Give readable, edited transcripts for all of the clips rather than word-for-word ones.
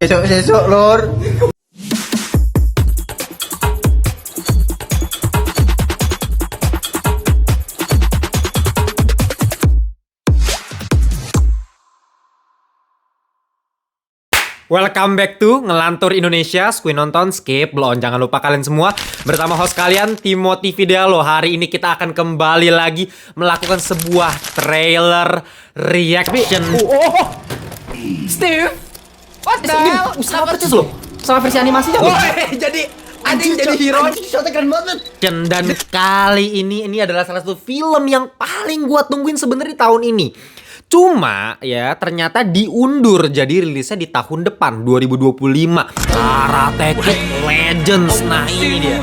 Besok-besok, Lur. Welcome back to Ngelantur Indonesia, Skui nonton, skip, belum. Jangan lupa kalian semua bersama host kalian, Timothy Fidealo. Hari ini kita akan kembali lagi melakukan sebuah trailer reaction. Steve, what the hell? Sama persis loh, sama versi animasinya loh. Jadi anjing jadi hero. Shotnya keren banget. Dan kali ini adalah salah satu film yang paling gua tungguin sebenarnya di tahun ini. Cuma ya ternyata diundur jadi rilisnya di tahun depan 2025. Karate Kid Legends. Nah ini dia.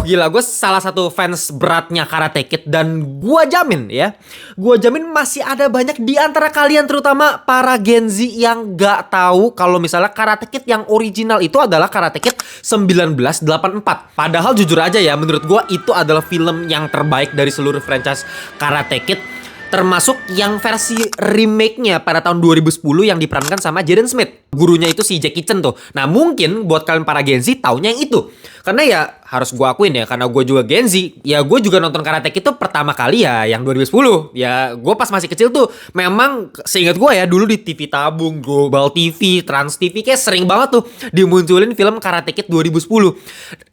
Gila, gue salah satu fans beratnya Karate Kid. Dan gue jamin ya, gue jamin masih ada banyak di antara kalian, terutama para Gen Z yang gak tahu kalau misalnya Karate Kid yang original itu adalah Karate Kid 1984. Padahal jujur aja ya, menurut gue itu adalah film yang terbaik dari seluruh franchise Karate Kid, termasuk yang versi remake-nya pada tahun 2010 yang diperankan sama Jaden Smith. Gurunya itu si Jackie Chan tuh. Nah mungkin buat kalian para Gen Z taunya yang itu. Karena ya harus gue akuin ya, karena gue juga Gen Z, ya gue juga nonton Karate Kid itu pertama kali ya yang 2010. Ya gue pas masih kecil tuh memang seingat gue ya, dulu di TV tabung, Global TV, Trans TV kayak sering banget tuh dimunculin film Karate Kid 2010.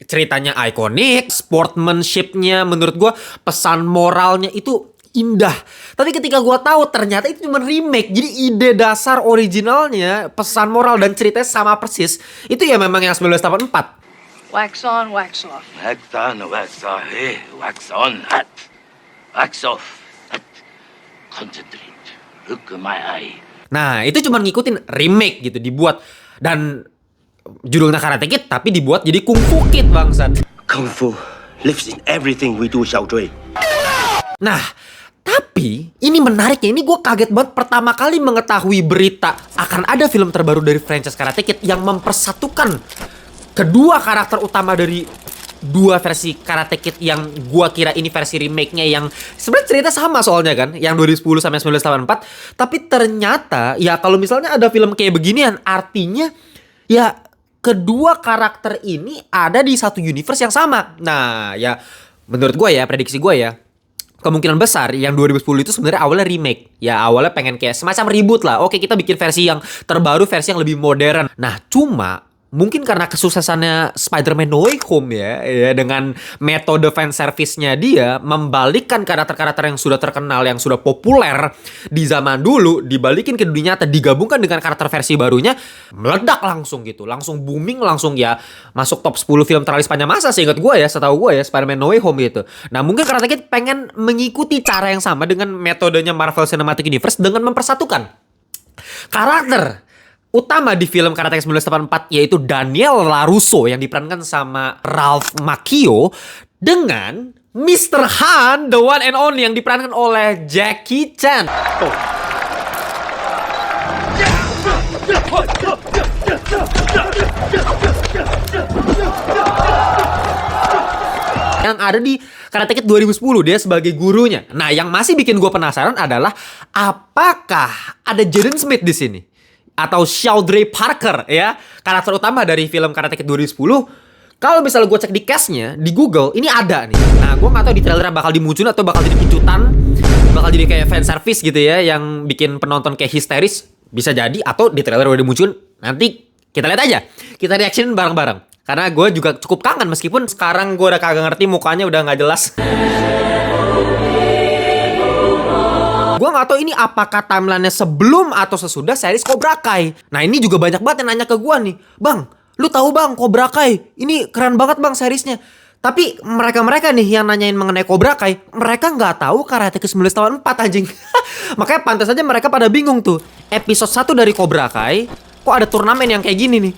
Ceritanya ikonik, sportsmanship-nya menurut gue, pesan moralnya itu indah. Tapi ketika gue tahu ternyata itu cuma remake, jadi ide dasar originalnya, pesan moral dan ceritanya sama persis, itu ya memang yang 1984. Wax on, wax off. Wax on, wax off, wax on, hat. Wax off, hat. Concentrate. Look at my eye. Nah itu cuma ngikutin remake gitu, dibuat. Dan judulnya Karate Kid tapi dibuat jadi Kung Fu Kid bangsat. Kung Fu lives in everything we do, Xiao Zui. Nah, tapi ini menariknya, ini gue kaget banget pertama kali mengetahui berita akan ada film terbaru dari franchise Karate Kid yang mempersatukan kedua karakter utama dari dua versi Karate Kid yang gue kira ini versi remake-nya yang sebenarnya cerita sama soalnya kan, yang 2010 sampai 1984. Tapi ternyata ya kalau misalnya ada film kayak beginian, artinya ya kedua karakter ini ada di satu universe yang sama. Nah ya menurut gue ya, prediksi gue ya, kemungkinan besar yang 2010 itu sebenarnya awalnya remake. Ya awalnya pengen kayak semacam reboot lah. Oke, kita bikin versi yang terbaru, versi yang lebih modern. Nah cuma mungkin karena kesuksesannya Spider-Man No Way Home ya dengan metode fan service-nya dia membalikkan karakter-karakter yang sudah terkenal, yang sudah populer di zaman dulu, dibalikin ke dunia nyata, digabungkan dengan karakter versi barunya, meledak langsung gitu, langsung booming, langsung ya masuk top 10 film teralis sepanjang masa seingat gue ya, setahu gue ya, Spider-Man No Way Home gitu. Nah mungkin Karate Kid pengen mengikuti cara yang sama dengan metodenya Marvel Cinematic Universe dengan mempersatukan karakter utama di film Karate Kid 1984, yaitu Daniel LaRusso yang diperankan sama Ralph Macchio, dengan Mr. Han, the one and only, yang diperankan oleh Jackie Chan. Yang ada di Karate Kid 2010, dia sebagai gurunya. Nah, yang masih bikin gue penasaran adalah apakah ada Jaden Smith di sini? Atau Sheldry Parker ya, karakter utama dari film Karate Kid 2010. Kalau misalnya gue cek di cast-nya di Google, ini ada nih. Nah gue gak tahu di trailer bakal dimunculin atau bakal jadi kejutan, bakal jadi kayak fan service gitu ya, yang bikin penonton kayak histeris. Bisa jadi, atau di trailer udah dimunculin. Nanti kita lihat aja, kita reaction bareng-bareng. Karena gue juga cukup kangen, meskipun sekarang gue udah kagak ngerti, mukanya udah gak jelas. Gue gak tahu ini apakah timeline-nya sebelum atau sesudah series Cobra Kai. Nah ini juga banyak banget yang nanya ke gue nih, Bang, lu tahu bang Cobra Kai? Ini keren banget bang seriesnya. Tapi mereka-mereka nih yang nanyain mengenai Cobra Kai, mereka gak tahu Karate Kid 1984 anjing. Makanya pantas aja mereka pada bingung tuh. Episode 1 dari Cobra Kai, kok ada turnamen yang kayak gini nih.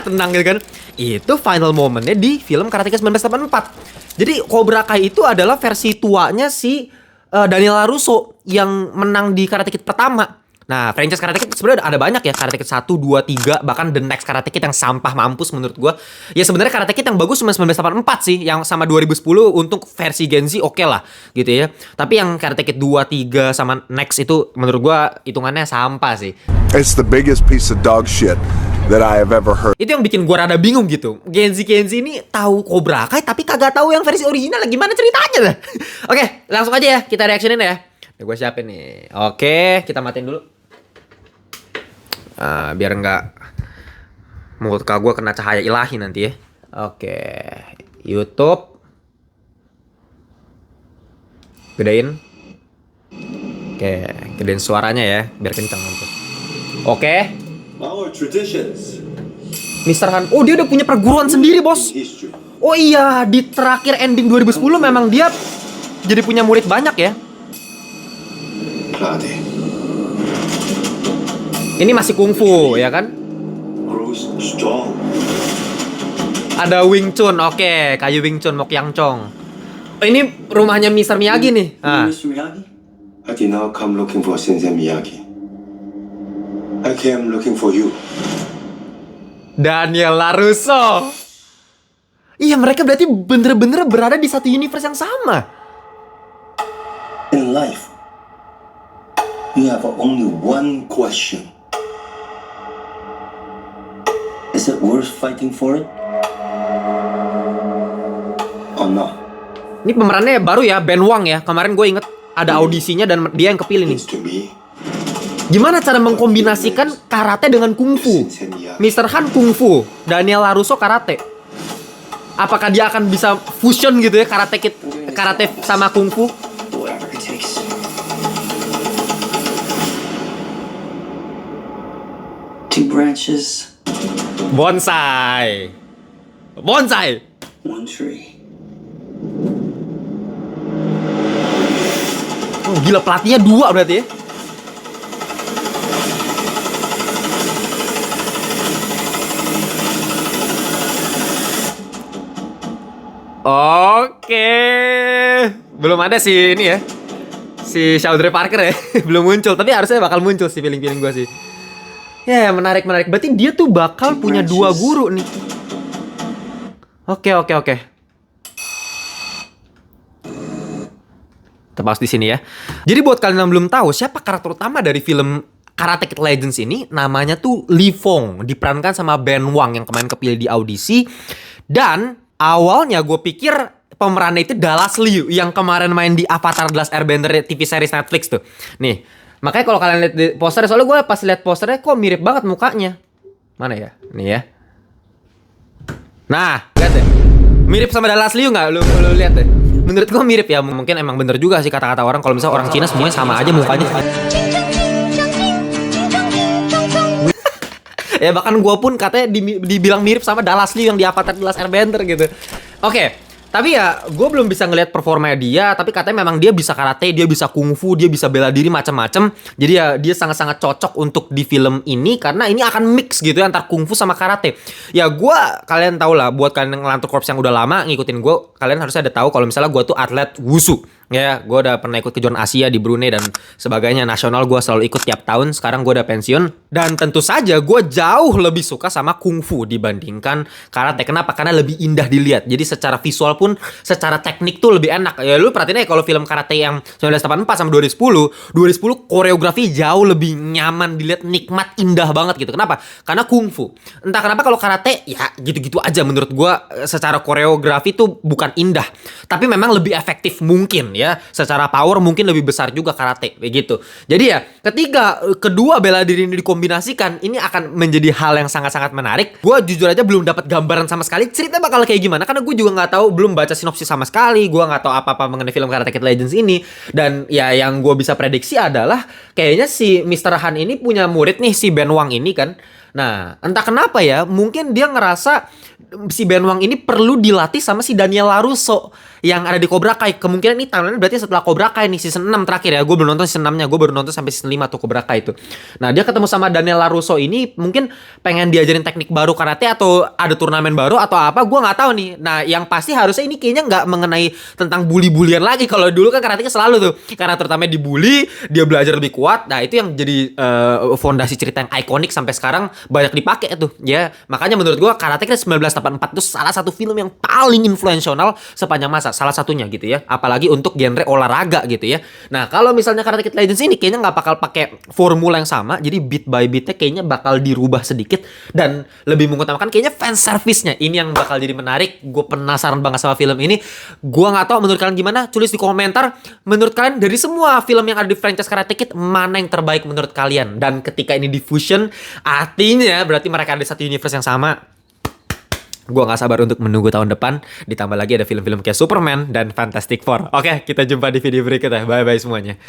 Tenang gitu kan. Itu final momentnya di film Karate Kid 1984. Jadi Cobra Kai itu adalah versi tuanya si Daniel LaRusso yang menang di Karate Kid pertama. Nah, franchise Karate Kid sebenarnya ada banyak ya. Karate Kid 1, 2, 3, bahkan the next Karate Kid yang sampah mampus menurut gua. Ya sebenarnya Karate Kid yang bagus cuma 1984 sih, yang sama 2010 untuk versi Gen Z oke lah gitu ya. Tapi yang Karate Kid 2, 3 sama next itu menurut gua hitungannya sampah sih. It's the biggest piece of dog shit that I have ever heard. Itu yang bikin gua rada bingung gitu. Gen Z ini tahu Cobra Kai tapi kagak tahu yang versi original gimana ceritanya dah. Oke, langsung aja ya kita reactionin ya. Gue siapin nih. Oke, kita matiin dulu. Biar nggak mulut gue kena cahaya ilahi nanti ya. Oke, YouTube. Gedein. Oke, gedein suaranya ya, biar kencang nanti. Oke. Our traditions Mr. Han. Oh, dia udah punya perguruan sendiri, bos. history. Oh iya, di terakhir ending 2010 memang dia jadi punya murid banyak ya. Karate Ini masih kungfu ya kan? grows strong. Ada Wing Chun, oke, kayu Wing Chun, Mok Yang Chong. Oh, ini rumahnya Mr. Miyagi nih. Mr. Miyagi? I did not come looking for Sensei Miyagi. I came looking for you. Daniel LaRusso. Iya, mereka berarti bener-bener berada di satu universe yang sama. In life, you have only one question. Is it worth fighting for it? Or not? Ini pemerannya baru ya, Ben Wang ya. Kemarin gue inget ada audisinya dan dia yang kepilih nih. It's to me, Gimana cara mengkombinasikan karate dengan kungfu? Sensei Miyagi. Mr. Han kungfu, Daniel LaRusso karate. Apakah dia akan bisa fusion gitu ya, karate sama kungfu? Whatever it takes. Two branches, Bonsai. Bonsai. one tree. Oh, gila, pelatihnya 2 berarti ya. Oke. Belum ada sih ini ya. Si Shaundre Parker ya. Belum muncul, tapi harusnya bakal muncul sih feeling-feeling gue sih. Ya, menarik. Berarti dia tuh bakal punya 2 guru nih. Oke. Terpaus di sini ya. Jadi buat kalian yang belum tahu siapa karakter utama dari film Karate Kid Legends ini, namanya tuh Li Fong, diperankan sama Ben Wang yang kemarin kepilih di audisi. Dan awalnya gue pikir pemerannya itu Dallas Liu yang kemarin main di Avatar The Last Airbender TV series Netflix tuh. Nih, makanya kalau kalian lihat di posternya, soalnya gue pas lihat posternya kok mirip banget mukanya. Mana ya? Nih ya. Nah, lihat deh. Mirip sama Dallas Liu nggak? Lu lihat deh. Menurut gue mirip ya. Mungkin emang bener juga sih kata-kata orang. Kalau misalnya orang Cina semuanya sama aja mukanya. Ya bahkan gue pun katanya dibilang mirip sama Dallas Liu yang di Avatar The Last Airbender gitu. Oke. Tapi ya gue belum bisa ngelihat performanya dia. Tapi katanya memang dia bisa karate, dia bisa kungfu, dia bisa bela diri macam-macam. Jadi ya dia sangat-sangat cocok untuk di film ini. Karena ini akan mix gitu ya antar kungfu sama karate. Ya gue, kalian tau lah, buat kalian yang Ngelantur Corps yang udah lama ngikutin gue, kalian harusnya ada tahu kalau misalnya gue tuh atlet wushu. Ya, gue udah pernah ikut kejuaraan Asia di Brunei dan sebagainya. Nasional gue selalu ikut tiap tahun. Sekarang gue udah pensiun. Dan tentu saja gue jauh lebih suka sama kungfu dibandingkan karate. Kenapa? Karena lebih indah dilihat. Jadi secara visual pun, secara teknik tuh lebih enak. Ya lu perhatiin aja kalau film karate yang 1984 sama 2010 koreografi jauh lebih nyaman dilihat, nikmat, indah banget gitu. Kenapa? Karena kungfu. Entah kenapa kalau karate ya gitu-gitu aja menurut gue. Secara koreografi tuh bukan indah, tapi memang lebih efektif mungkin ya. Secara power mungkin lebih besar juga karate begitu. Jadi ya ketika kedua bela diri ini dikombinasikan, ini akan menjadi hal yang sangat-sangat menarik. Gue jujur aja belum dapat gambaran sama sekali ceritanya bakal kayak gimana, karena gue juga nggak tahu, belum baca sinopsis sama sekali. Gue nggak tahu apa-apa mengenai film Karate Kid Legends ini. Dan ya yang gue bisa prediksi adalah kayaknya si Mr. Han ini punya murid nih, si Ben Wang ini kan. Nah, entah kenapa ya, mungkin dia ngerasa si Ben Wang ini perlu dilatih sama si Daniel LaRusso yang ada di Cobra Kai. Kemungkinan ini timeline berarti setelah Cobra Kai nih, season 6 terakhir ya. Gue belum nonton season 6-nya, gue baru nonton sampai season 5 tuh Cobra Kai itu. Nah, dia ketemu sama Daniel LaRusso ini mungkin pengen diajarin teknik baru karate atau ada turnamen baru atau apa, gue nggak tahu nih. Nah, yang pasti harusnya ini kayaknya nggak mengenai tentang bully-bulian lagi. Kalau dulu kan karate selalu tuh, karena terutama dibully, dia belajar lebih kuat. Nah, itu yang jadi fondasi cerita yang ikonik sampai sekarang banyak dipakai tuh ya. Makanya menurut gue Karate Kid 1984 itu salah satu film yang paling influensial sepanjang masa, salah satunya gitu ya, apalagi untuk genre olahraga gitu ya. Nah, kalau misalnya Karate Kid Legends ini kayaknya nggak bakal pakai formula yang sama, jadi beat by beatnya kayaknya bakal dirubah sedikit dan lebih mengutamakan kayaknya fan service-nya. Ini yang bakal jadi menarik. Gue penasaran banget sama film ini. Gue nggak tahu menurut kalian gimana, tulis di komentar. Menurut kalian dari semua film yang ada di franchise Karate Kid, mana yang terbaik menurut kalian? Dan ketika ini di fusion, artinya berarti mereka ada satu universe yang sama. Gue gak sabar untuk menunggu tahun depan. Ditambah lagi ada film-film kayak Superman dan Fantastic Four. Oke, kita jumpa di video berikutnya. Bye-bye semuanya.